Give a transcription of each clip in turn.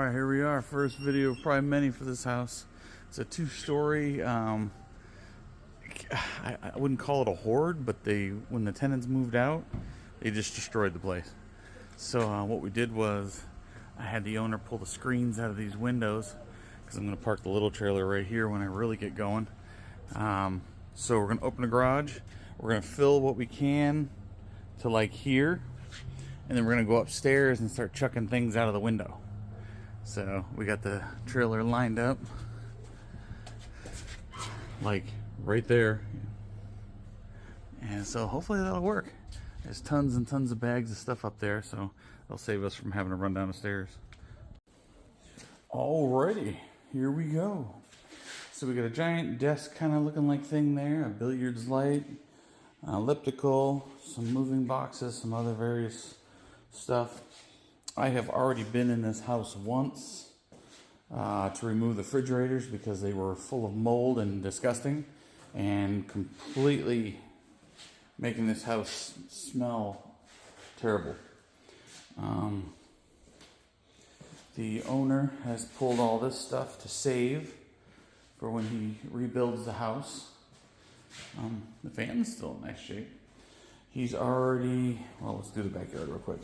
Alright, here we are. First video of probably many for this house. It's a two-story, I wouldn't call it a horde, but when the tenants moved out, they just destroyed the place. So what we did was, I had the owner pull the screens out of these windows, because I'm going to park the little trailer right here when I really get going. So we're going to open the garage. We're going to fill what we can to like here, and then we're going to go upstairs and start chucking things out of the window. So we got the trailer lined up like right there, and so hopefully that'll work. There's tons and tons of bags of stuff up there, so they'll save us from having to run down the stairs. Alrighty, here we go. So we got a giant desk kind of looking like thing there, a billiards light, elliptical, some moving boxes, some other various stuff. I have already been in this house once to remove the refrigerators because they were full of mold and disgusting and completely making this house smell terrible. The owner has pulled all this stuff to save for when he rebuilds the house. The fan's still in nice shape. He's already, well, let's do the backyard real quick.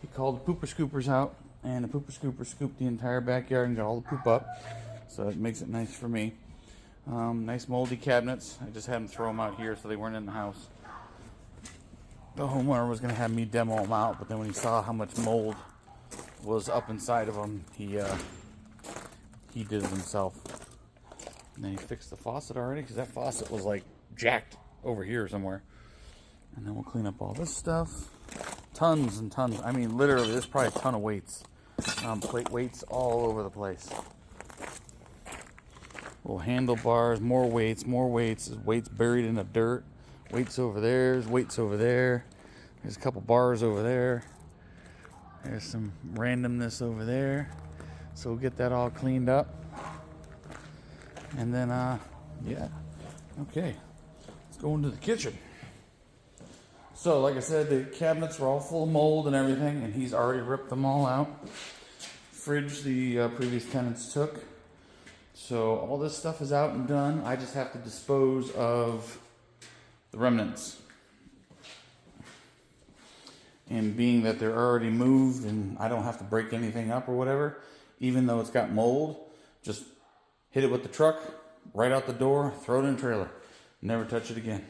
He called the pooper scoopers out, and the pooper scoopers scooped the entire backyard and got all the poop up, so it makes it nice for me. Nice moldy cabinets. I just had them throw them out here so they weren't in the house. The homeowner was going to have me demo them out, but then when he saw how much mold was up inside of them, he did it himself. And then he fixed the faucet already, because that faucet was like jacked over here somewhere. And then we'll clean up all this stuff. Tons and tons. I mean, literally, there's probably a ton of weights. Plate weights all over the place. Little handlebars, more weights, weights buried in the dirt. Weights over there, there's weights over there. There's a couple bars over there. There's some randomness over there. So we'll get that all cleaned up. And then, yeah. Okay. Let's go into the kitchen. So, like I said, the cabinets were all full of mold and everything, and he's already ripped them all out. Fridge the previous tenants took. So, all this stuff is out and done. I just have to dispose of the remnants. And being that they're already moved and I don't have to break anything up or whatever, even though it's got mold, just hit it with the truck, right out the door, throw it in the trailer. Never touch it again.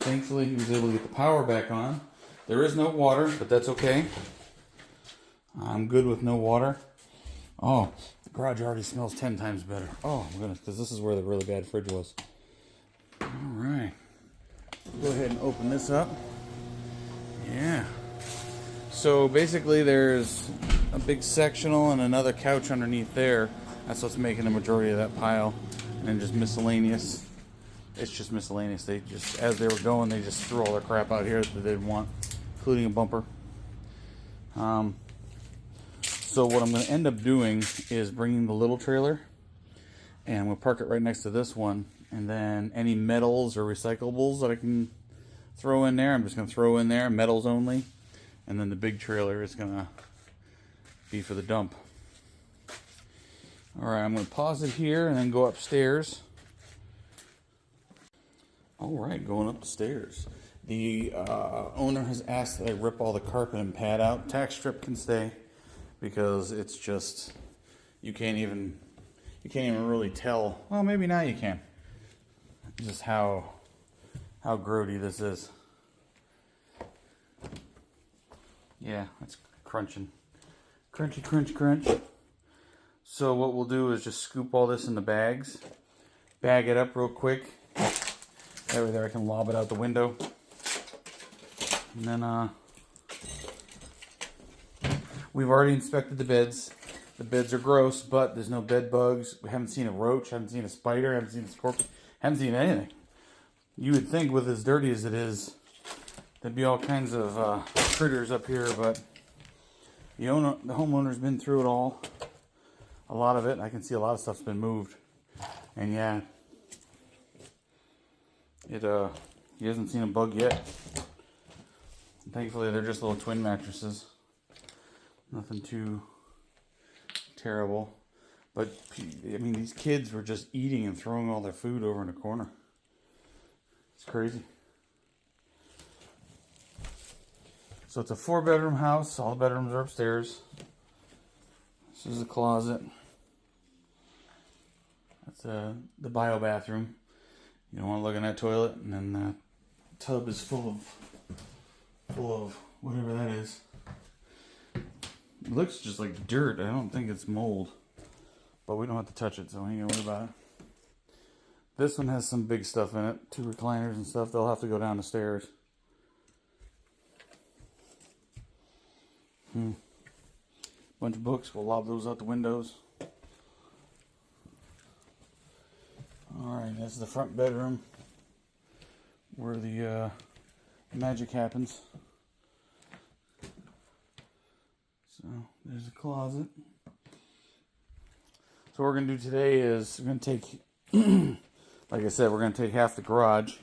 Thankfully, he was able to get the power back on. There is no water, but that's okay. I'm good with no water. Oh, the garage already smells 10 times better. Oh, my goodness, because this is where the really bad fridge was. All right. Go ahead and open this up. Yeah. So basically, there's a big sectional and another couch underneath there. That's what's making the majority of that pile. And then just miscellaneous. It's just miscellaneous. They just, as they were going, they just threw all their crap out here that they didn't want, including a bumper. So what I'm going to end up doing is bringing the little trailer, and we'll park it right next to this one. And then any metals or recyclables that I can throw in there, I'm just going to throw in there, metals only. And then the big trailer is going to be for the dump. All right, I'm going to pause it here and then go upstairs. All right, going up the stairs. The owner has asked that I rip all the carpet and pad out. Tack strip can stay because it's just, you can't even really tell. Well, maybe now you can. Just how grody this is. Yeah, it's crunching. Crunchy, crunch, crunch. So what we'll do is just scoop all this into bags. Bag it up real quick. That way there I can lob it out the window. And then we've already inspected the beds. The beds are gross, but there's no bed bugs. We haven't seen a roach, haven't seen a spider, haven't seen a scorpion, haven't seen anything. You would think with as dirty as it is, there'd be all kinds of critters up here, but the homeowner's been through it all. A lot of it. I can see a lot of stuff's been moved. And yeah, he hasn't seen a bug yet. Thankfully, they're just little twin mattresses. Nothing too terrible. But, I mean, these kids were just eating and throwing all their food over in a corner. It's crazy. So it's a 4-bedroom house. All the bedrooms are upstairs. This is a closet. That's the bio bathroom. You don't want to look in that toilet. And then the tub is full of whatever that is. It looks just like dirt. I don't think it's mold. But we don't have to touch it, so we ain't gonna worry about it. This one has some big stuff in it. 2 recliners and stuff. They'll have to go down the stairs. Bunch of books. We'll lob those out the windows. Alright, that's the front bedroom where the magic happens. So there's a closet. So what we're going to do today is we're going to take, like I said, we're going to take half the garage,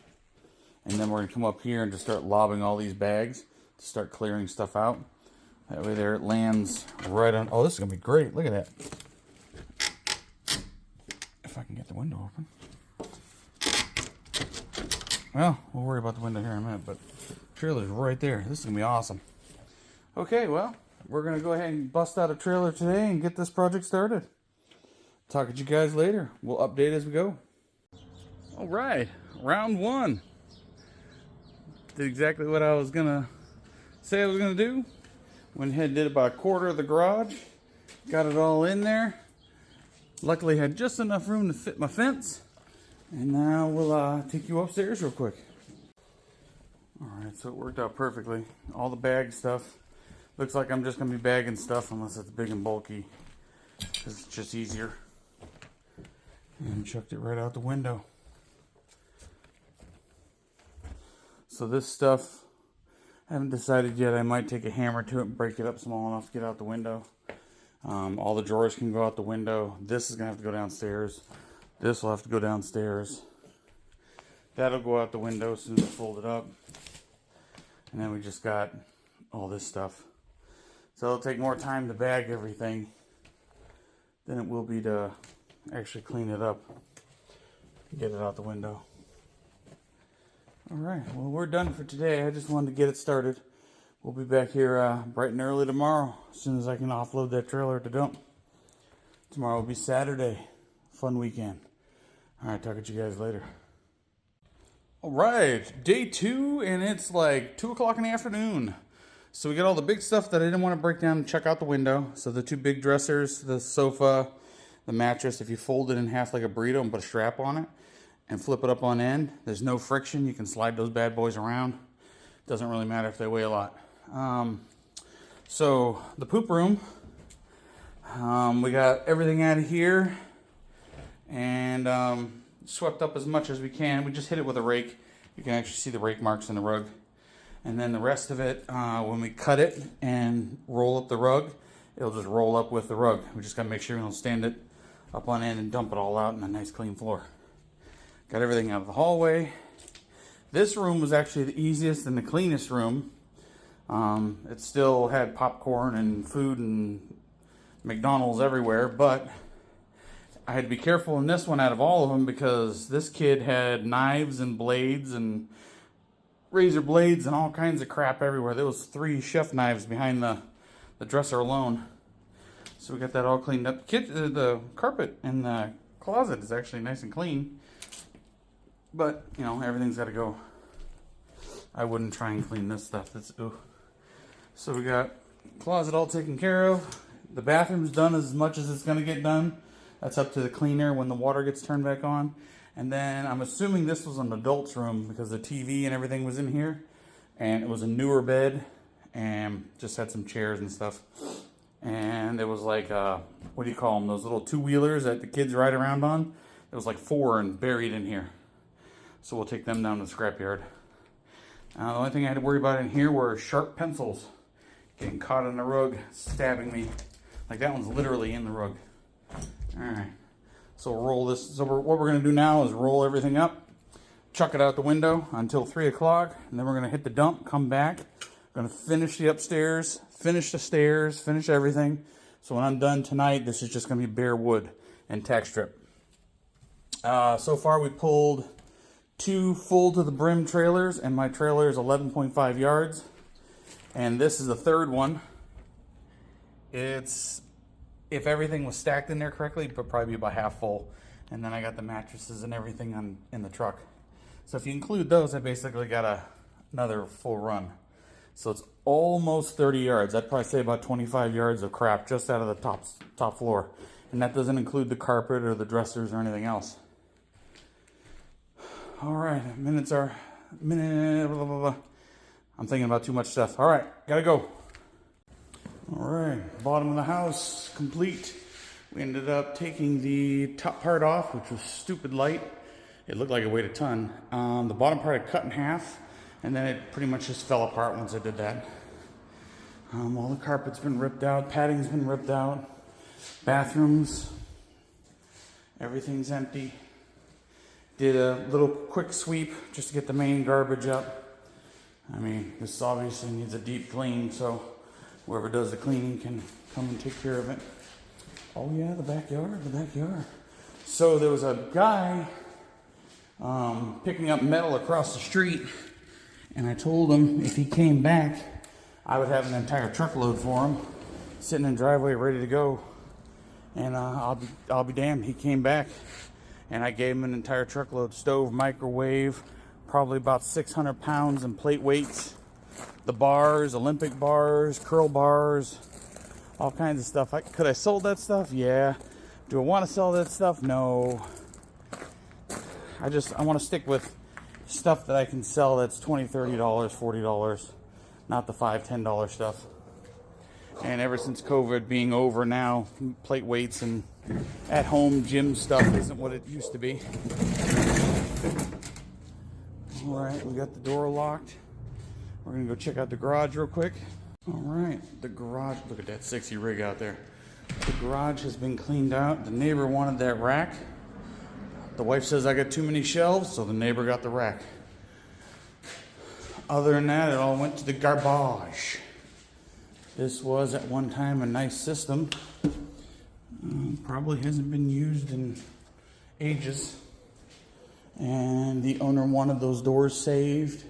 and then we're going to come up here and just start lobbing all these bags to start clearing stuff out. That way there it lands right on. Oh, this is going to be great. Look at that. If I can get the window open. Well, we'll worry about the window here in a minute, but trailer's right there. This is going to be awesome. Okay, well, we're going to go ahead and bust out a trailer today and get this project started. Talk to you guys later. We'll update as we go. All right, round 1. Did exactly what I was going to say I was going to do. Went ahead and did about a quarter of the garage. Got it all in there. Luckily had just enough room to fit my fence. And now we'll take you upstairs real quick. Alright, so it worked out perfectly. All the bag stuff. Looks like I'm just going to be bagging stuff unless it's big and bulky. Because it's just easier. And chucked it right out the window. So this stuff, I haven't decided yet. I might take a hammer to it and break it up small enough to get out the window. All the drawers can go out the window. This is going to have to go downstairs. This will have to go downstairs. That'll go out the window as soon as I fold it up. And then we just got all this stuff. So it'll take more time to bag everything than it will be to actually clean it up and get it out the window. Alright, well we're done for today. I just wanted to get it started. We'll be back here bright and early tomorrow as soon as I can offload that trailer at the dump. Tomorrow will be Saturday. Fun weekend. Alright, talk to you guys later. Alright, day 2 and it's like 2 o'clock in the afternoon. So we got all the big stuff that I didn't want to break down and check out the window. So the 2 big dressers, the sofa, the mattress. If you fold it in half like a burrito and put a strap on it and flip it up on end, there's no friction. You can slide those bad boys around. Doesn't really matter if they weigh a lot. So the poop room, we got everything out of here and swept up as much as we can. We just hit it with a rake. You can actually see the rake marks in the rug. And then the rest of it, when we cut it and roll up the rug, it'll just roll up with the rug. We just gotta make sure we don't stand it up on end and dump it all out in a nice clean floor. Got everything out of the hallway. This room was actually the easiest and the cleanest room. It still had popcorn and food and McDonald's everywhere, but I had to be careful in this one out of all of them because this kid had knives and blades and razor blades and all kinds of crap everywhere. There was 3 chef knives behind the dresser alone. So we got that all cleaned up. The carpet in the closet is actually nice and clean. But, you know, everything's got to go. I wouldn't try and clean this stuff. So we got closet all taken care of. The bathroom's done as much as it's going to get done. That's up to the cleaner when the water gets turned back on. And then I'm assuming this was an adult's room because the TV and everything was in here. And it was a newer bed and just had some chairs and stuff. And it was like, what do you call them? Those little 2-wheelers that the kids ride around on. There was like 4 and buried in here. So we'll take them down to the scrapyard. The only thing I had to worry about in here were sharp pencils getting caught in the rug, stabbing me. Like that one's literally in the rug. Alright, so we'll roll this. So what we're going to do now is roll everything up, chuck it out the window until 3 o'clock, and then we're going to hit the dump, come back, Gonna finish the upstairs, finish the stairs, finish everything. So when I'm done tonight, this is just gonna be bare wood and tack strip. So far we pulled 2 full to the brim trailers, and my trailer is 11.5 yards. And this is the third one. It's, if everything was stacked in there correctly, it would probably be about half full. And then I got the mattresses and everything in the truck. So if you include those, I basically got another full run. So it's almost 30 yards. I'd probably say about 25 yards of crap just out of the top floor. And that doesn't include the carpet or the dressers or anything else. All right, blah, blah, blah. I'm thinking about too much stuff. All right, gotta go. All right, bottom of the house complete. We ended up taking the top part off, which was stupid light. It looked like it weighed a ton. The bottom part I cut in half, and then it pretty much just fell apart once I did that. All the carpet's been ripped out, padding's been ripped out, bathrooms, everything's empty. Did a little quick sweep just to get the main garbage up. I mean, this obviously needs a deep clean, so whoever does the cleaning can come and take care of it. Oh yeah, the backyard. So there was a guy picking up metal across the street, and I told him if he came back, I would have an entire truckload for him, sitting in the driveway ready to go. And I'll be damned, he came back, and I gave him an entire truckload: stove, microwave, probably about 600 pounds in plate weights, the bars, Olympic bars, curl bars, all kinds of stuff. Could I sold that stuff? Yeah. Do I want to sell that stuff? No. I want to stick with stuff that I can sell that's $20, $30, $40, not the $5, $10 stuff. And ever since COVID being over now, plate weights and at-home gym stuff isn't what it used to be. All right, we got the door locked. We're gonna go check out the garage real quick. All right, the garage, look at that sexy rig out there. The garage has been cleaned out. The neighbor wanted that rack. The wife says I got too many shelves, so the neighbor got the rack. Other than that, it all went to the garbage. This was at one time a nice system. Probably hasn't been used in ages. And the owner wanted those doors saved.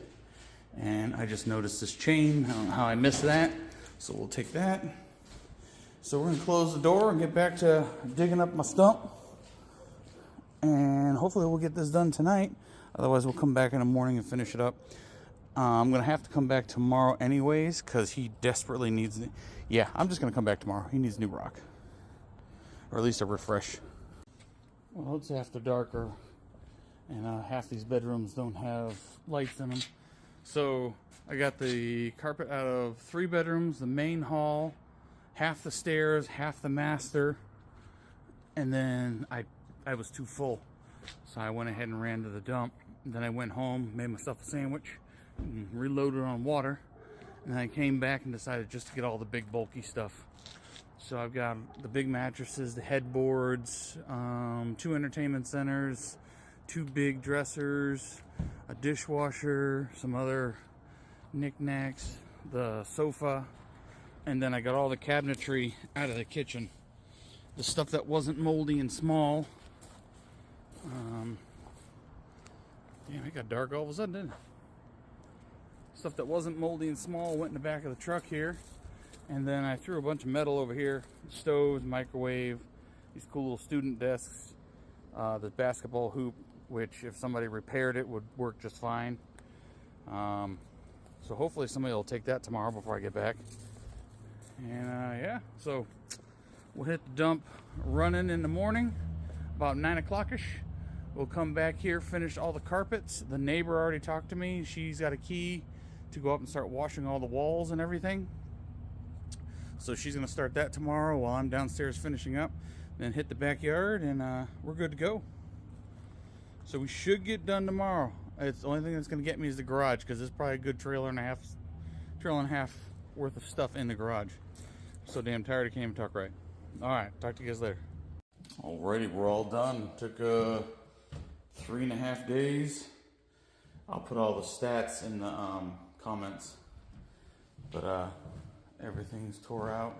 And I just noticed this chain. I don't know how I missed that. So we'll take that. So we're gonna close the door and get back to digging up my stump. And hopefully we'll get this done tonight. Otherwise we'll come back in the morning and finish it up. I'm gonna have to come back tomorrow anyways, because he desperately needs yeah, I'm just gonna come back tomorrow. He needs new rock. Or at least a refresh. Well, it's after darker, and half these bedrooms don't have lights in them. So I got the carpet out of 3 bedrooms, the main hall, half the stairs, half the master, and then I was too full. So I went ahead and ran to the dump. And then I went home, made myself a sandwich, and reloaded on water. And then I came back and decided just to get all the big bulky stuff. So I've got the big mattresses, the headboards, 2 entertainment centers, 2 big dressers, a dishwasher, some other knickknacks, the sofa, and then I got all the cabinetry out of the kitchen. The stuff that wasn't moldy and small. Damn, it got dark all of a sudden, didn't it? Stuff that wasn't moldy and small went in the back of the truck here. And then I threw a bunch of metal over here. Stoves, microwave, these cool little student desks, the basketball hoop, which if somebody repaired it would work just fine. So hopefully somebody will take that tomorrow before I get back. And yeah, so we'll hit the dump running in the morning, about 9 o'clock-ish. We'll come back here, finish all the carpets. The neighbor already talked to me. She's got a key to go up and start washing all the walls and everything. So she's going to start that tomorrow while I'm downstairs finishing up. Then hit the backyard, and we're good to go. So we should get done tomorrow. It's the only thing that's going to get me is the garage, because there's probably a good trailer and a half worth of stuff in the garage. So damn tired I can't even talk right. All right, talk to you guys later. Alrighty, we're all done. Took 3.5 days. I'll put all the stats in the comments. but everything's tore out.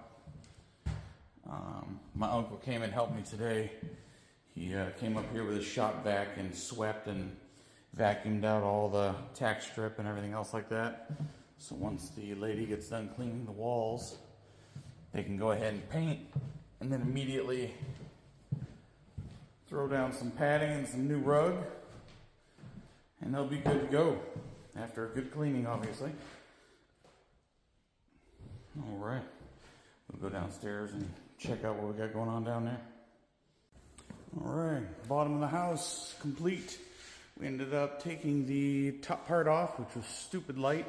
My uncle came and helped me today. He came up here with his shop vac and swept and vacuumed out all the tack strip and everything else like that. So once the lady gets done cleaning the walls, they can go ahead and paint, and then immediately throw down some padding and some new rug, and they'll be good to go after a good cleaning, obviously. All right, we'll go downstairs and check out what we got going on down there. All right, bottom of the house complete. We ended up taking the top part off, which was stupid light.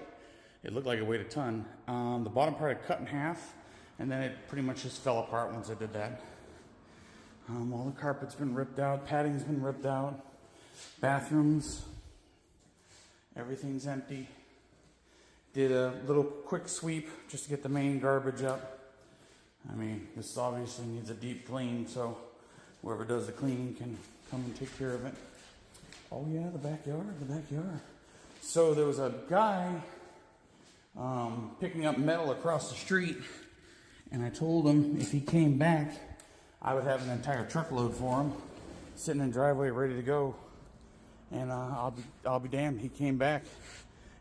It looked like it weighed a ton. The bottom part I cut in half, and then it pretty much just fell apart once I did that. All the carpet's been ripped out, padding's been ripped out, bathrooms, everything's empty. Did a little quick sweep just to get the main garbage up. I mean, this obviously needs a deep clean, so whoever does the cleaning can come and take care of it. Oh yeah, the backyard. So there was a guy picking up metal across the street, and I told him if he came back, I would have an entire truckload for him, sitting in the driveway ready to go. And I'll be damned, he came back,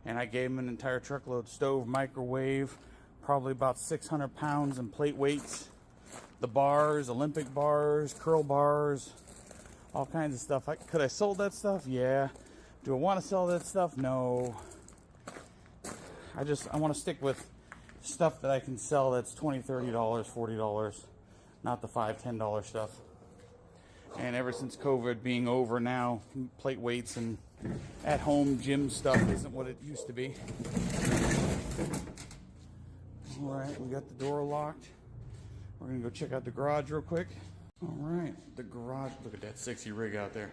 and I gave him an entire truckload: stove, microwave, probably about 600 pounds in plate weights, the bars, Olympic bars, curl bars, all kinds of stuff. Could I sold that stuff? Yeah. Do I want to sell that stuff? No. I want to stick with stuff that I can sell that's $20, $30, $40, not the $5, $10 stuff. And ever since COVID being over now, plate weights and at-home gym stuff isn't what it used to be. All right, we got the door locked. We're gonna go check out the garage real quick. All right, the garage, look at that sexy rig out there.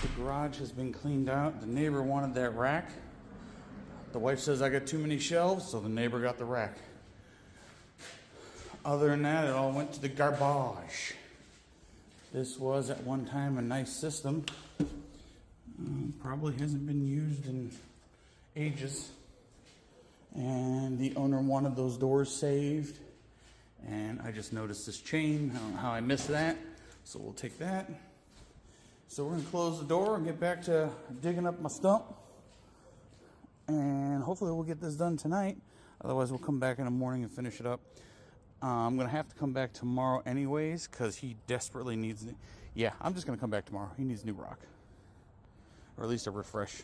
The garage has been cleaned out. The neighbor wanted that rack. The wife says I got too many shelves, so the neighbor got the rack. Other than that, it all went to the garbage. This was at one time a nice system. Probably hasn't been used in ages. And the owner wanted those doors saved. And I just noticed this chain. I don't know how I missed that. So we'll take that. So we're gonna close the door and get back to digging up my stump. And hopefully we'll get this done tonight. Otherwise we'll come back in the morning and finish it up. I'm gonna have to come back tomorrow anyways, because he desperately needs, yeah, I'm just gonna come back tomorrow. He needs new rock, or at least a refresh.